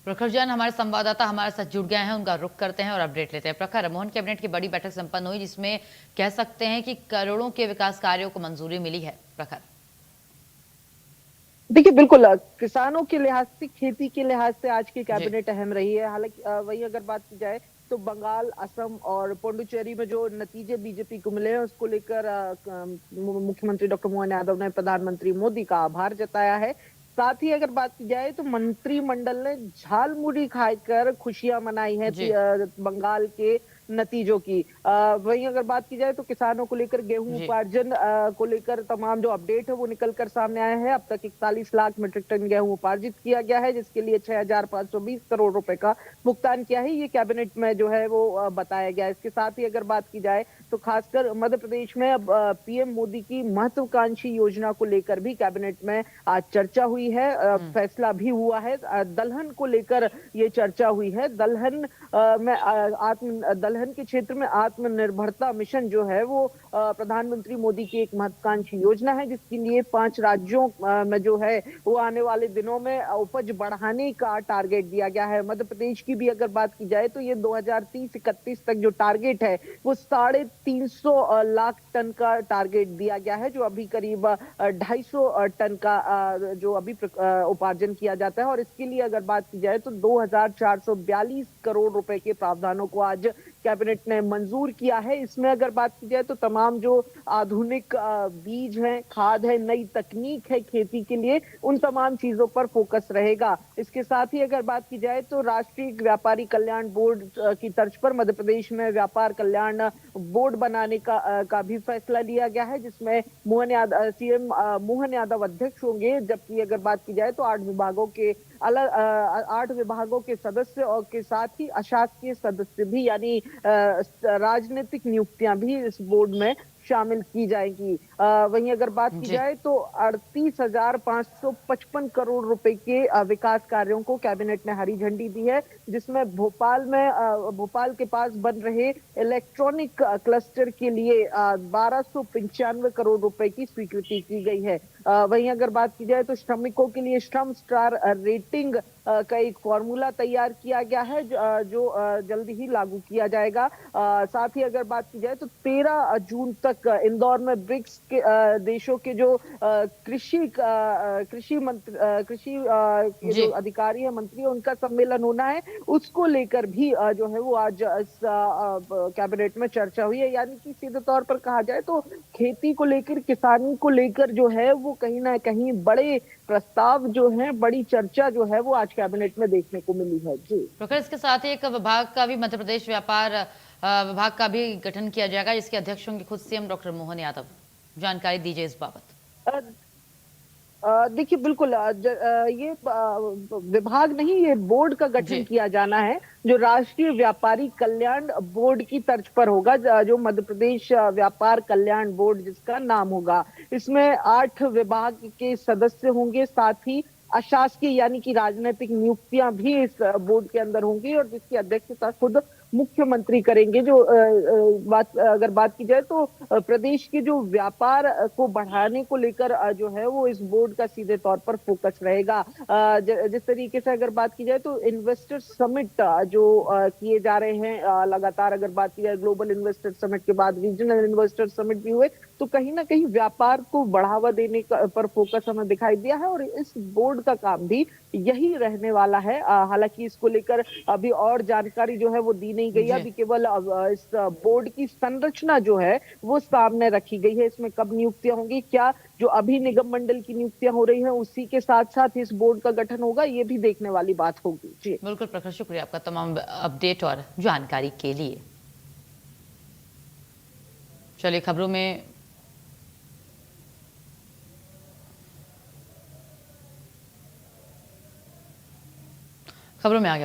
प्रखर जैन हमारे संवाददाता हमारे साथ जुड़ गए हैं, उनका रुख करते हैं और अपडेट लेते हैं। प्रखर, मोहन कैबिनेट की बड़ी बैठक संपन्न हुई जिसमें कह सकते हैं कि करोड़ों के विकास कार्यों को मंजूरी मिली है। प्रखर, देखिए बिल्कुल किसानों के लिहाज से, खेती के लिहाज से आज की जी। कैबिनेट अहम रही है। हालांकि वही अगर बात की जाए तो बंगाल, असम और पुडुचेरी में जो नतीजे बीजेपी को मिले हैं उसको लेकर मुख्यमंत्री डॉक्टर मोहन यादव ने प्रधानमंत्री मोदी का आभार जताया है। साथ ही अगर बात की जाए तो मंत्रिमंडल ने झालमुड़ी खाकर खुशियां मनाई है जी। बंगाल के नतीजों की। वहीं अगर बात की जाए तो किसानों को लेकर गेहूं जी। उपार्जन को लेकर तमाम जो अपडेट है वो निकल कर सामने आया है। अब तक 41 लाख मीट्रिक टन गेहूं उपार्जित किया गया है, जिसके लिए 6,520 करोड़ रुपए का भुगतान किया है। ये कैबिनेट में जो है वो बताया गया है। इसके साथ ही अगर बात की जाए तो खासकर मध्य प्रदेश में अब पीएम मोदी की महत्वाकांक्षी योजना को लेकर भी कैबिनेट में आज चर्चा हुई है, फैसला भी हुआ है। दलहन को लेकर ये चर्चा हुई है। दलहन में दलहन के क्षेत्र में आत्मनिर्भरता मिशन जो है वो प्रधानमंत्री मोदी की एक महत्वाकांक्षी योजना है, जिसके लिए 5 राज्यों में जो है वो आने वाले दिनों में उपज बढ़ाने का टारगेट दिया गया है। मध्य प्रदेश की भी अगर बात की जाए तो ये 2030-31 तक जो टारगेट है वो 350 लाख टन का टारगेट दिया गया है, जो अभी करीब 250 टन का जो अभी उपार्जन किया जाता है। और इसके लिए अगर बात की जाए तो 2,442 करोड़ रुपए के प्रावधानों को आज कैबिनेट ने मंजूर किया है। इसमें अगर बात की जाए तो तमाम जो आधुनिक बीज हैं, खाद है, नई तकनीक है खेती के लिए, उन तमाम चीजों पर फोकस रहेगा। इसके साथ ही अगर बात की जाए तो राष्ट्रीय व्यापारी कल्याण बोर्ड की तर्ज पर मध्य प्रदेश में व्यापार कल्याण बोर्ड बनाने का भी फैसला लिया गया है, जिसमें सीएम मोहन यादव अध्यक्ष होंगे। जबकि अगर बात की जाए तो 8 विभागों के सदस्य और के साथ ही अशासकीय सदस्य भी, यानी राजनीतिक नियुक्तियां भी इस बोर्ड में शामिल की जाएंगी। वहीं अगर बात की जी। जाए तो 38,555 करोड़ रुपए के विकास कार्यों को कैबिनेट ने हरी झंडी दी है, जिसमें भोपाल के पास बन रहे इलेक्ट्रॉनिक क्लस्टर के लिए 1295 करोड़ रुपए की स्वीकृति की गई है। वहीं अगर बात की जाए तो श्रमिकों के लिए श्रम स्टार रेटिंग का एक फॉर्मूला तैयार किया गया है, जो जल्द ही लागू किया जाएगा। साथ ही अगर बात की जाए तो 13 जून तक इंदौर में ब्रिक्स के देशों के जो के जो जी। अधिकारी है, मंत्री है, उनका सम्मेलन होना है। उसको लेकर भी जो है वो आज इस कैबिनेट में चर्चा हुई है। यानी कि सीधे तौर पर कहा जाए तो खेती को लेकर, किसानी को लेकर जो है वो कहीं ना कहीं बड़े प्रस्ताव जो है, बड़ी चर्चा जो है वो आज कैबिनेट में देखने को मिली है। जी। प्रखर, इसके साथ ही एक विभाग का भी, मध्य प्रदेश व्यापार विभाग का भी गठन किया जाएगा, जिसके अध्यक्ष होंगे खुद सीएम डॉक्टर मोहन यादव। जानकारी दीजिए इस बाबत। देखिए बिल्कुल ये विभाग नहीं, ये बोर्ड का गठन जी। किया जाना है, जो राष्ट्रीय व्यापारी कल्याण बोर्ड की तर्ज पर होगा, जो मध्य प्रदेश व्यापार कल्याण बोर्ड जिसका नाम होगा। इसमें 8 विभाग के सदस्य होंगे, साथ ही अशासकीय यानी कि राजनीतिक नियुक्तियां भी इस बोर्ड के अंदर होंगी, और जिसकी अध्यक्षता खुद मुख्यमंत्री करेंगे। जो अगर बात की जाए तो प्रदेश के जो व्यापार को बढ़ाने को लेकर जो है वो इस बोर्ड का सीधे तौर पर फोकस रहेगा। जिस तरीके से अगर बात की जाए तो इन्वेस्टर समिट जो किए जा रहे हैं लगातार, अगर बात की जाए ग्लोबल इन्वेस्टर समिट के बाद रीजनल इन्वेस्टर समिट भी हुए, तो कहीं ना कहीं व्यापार को बढ़ावा देने पर फोकस हमें दिखाई दिया है, और इस बोर्ड का काम भी यही रहने वाला है। हालांकि इसको लेकर अभी और जानकारी जो है वो दी नहीं गई है। जी। अभी केवल इस बोर्ड की संरचना जो है वो सामने रखी गई है। इसमें कब नियुक्तियां होंगी, क्या जो अभी निगम मंडल की नियुक्तियां हो रही हैं उसी के साथ साथ इस बोर्ड का गठन होगा, ये भी देखने वाली बात होगी। जी। बिल्कुल प्रखर, शुक्रिया आपका तमाम अपडेट और जानकारी के लिए। चलिए खबरों में आगे